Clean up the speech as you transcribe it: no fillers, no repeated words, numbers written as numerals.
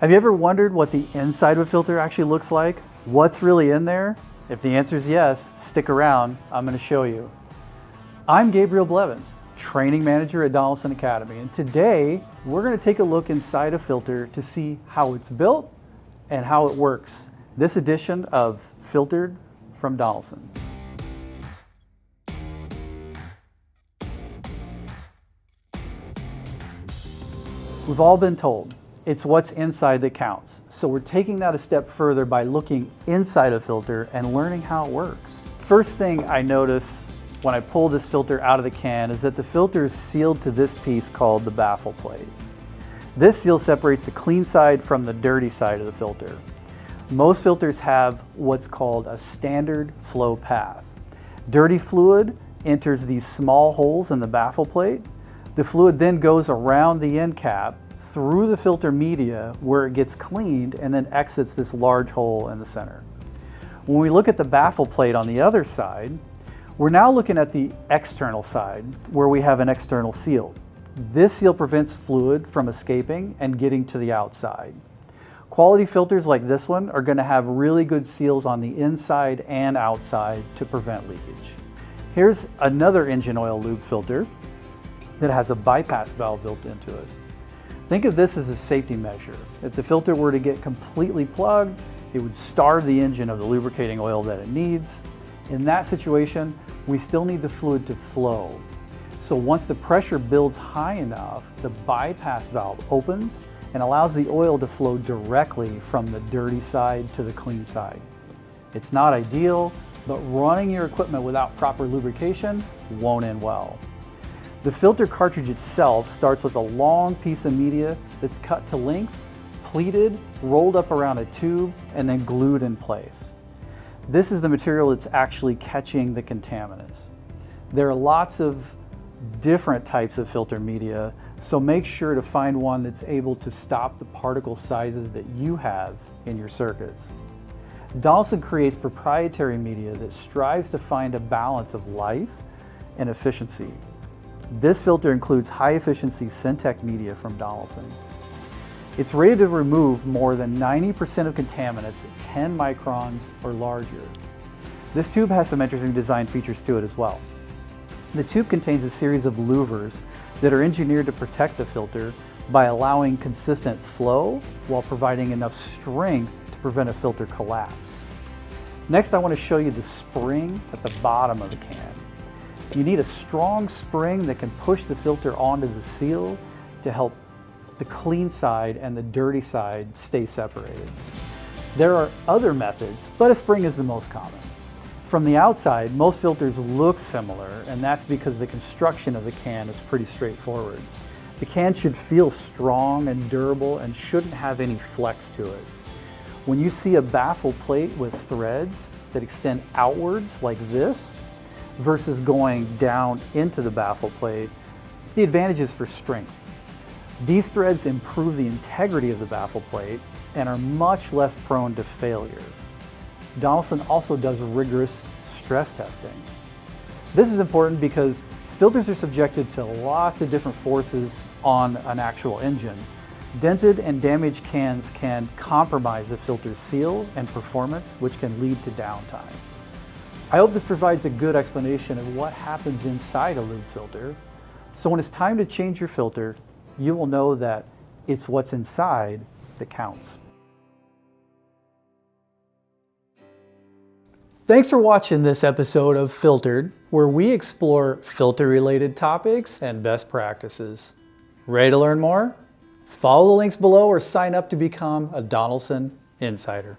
Have you ever wondered what the inside of a filter actually looks like? What's really in there? If the answer is yes, stick around, I'm going to show you. I'm Gabriel Blevins, training manager at Donaldson Academy, and today we're going to take a look inside a filter to see how it's built and how it works. This edition of Filtered from Donaldson. We've all been told it's what's inside that counts. So we're taking that a step further by looking inside a filter and learning how it works. First thing I notice when I pull this filter out of the can is that the filter is sealed to this piece called the baffle plate. This seal separates the clean side from the dirty side of the filter. Most filters have what's called a standard flow path. Dirty fluid enters these small holes in the baffle plate. The fluid then goes around the end cap through the filter media where it gets cleaned and then exits this large hole in the center. When we look at the baffle plate on the other side, we're now looking at the external side where we have an external seal. This seal prevents fluid from escaping and getting to the outside. Quality filters like this one are going to have really good seals on the inside and outside to prevent leakage. Here's another engine oil lube filter that has a bypass valve built into it. Think of this as a safety measure. If the filter were to get completely plugged, it would starve the engine of the lubricating oil that it needs. In that situation, we still need the fluid to flow. So once the pressure builds high enough, the bypass valve opens and allows the oil to flow directly from the dirty side to the clean side. It's not ideal, but running your equipment without proper lubrication won't end well. The filter cartridge itself starts with a long piece of media that's cut to length, pleated, rolled up around a tube, and then glued in place. This is the material that's actually catching the contaminants. There are lots of different types of filter media, so make sure to find one that's able to stop the particle sizes that you have in your circuits. Donaldson creates proprietary media that strives to find a balance of life and efficiency. This filter includes high-efficiency Syntec media from Donaldson. It's rated to remove more than 90% of contaminants at 10 microns or larger. This tube has some interesting design features to it as well. The tube contains a series of louvers that are engineered to protect the filter by allowing consistent flow while providing enough strength to prevent a filter collapse. Next, I want to show you the spring at the bottom of the can. You need a strong spring that can push the filter onto the seal to help the clean side and the dirty side stay separated. There are other methods, but a spring is the most common. From the outside, most filters look similar, and that's because the construction of the can is pretty straightforward. The can should feel strong and durable and shouldn't have any flex to it. When you see a baffle plate with threads that extend outwards like this, versus going down into the baffle plate, the advantage is for strength. These threads improve the integrity of the baffle plate and are much less prone to failure. Donaldson also does rigorous stress testing. This is important because filters are subjected to lots of different forces on an actual engine. Dented and damaged cans can compromise the filter's seal and performance, which can lead to downtime. I hope this provides a good explanation of what happens inside a lube filter. So when it's time to change your filter, you will know that it's what's inside that counts. Thanks for watching this episode of Filtered, where we explore filter-related topics and best practices. Ready to learn more? Follow the links below or sign up to become a Donaldson Insider.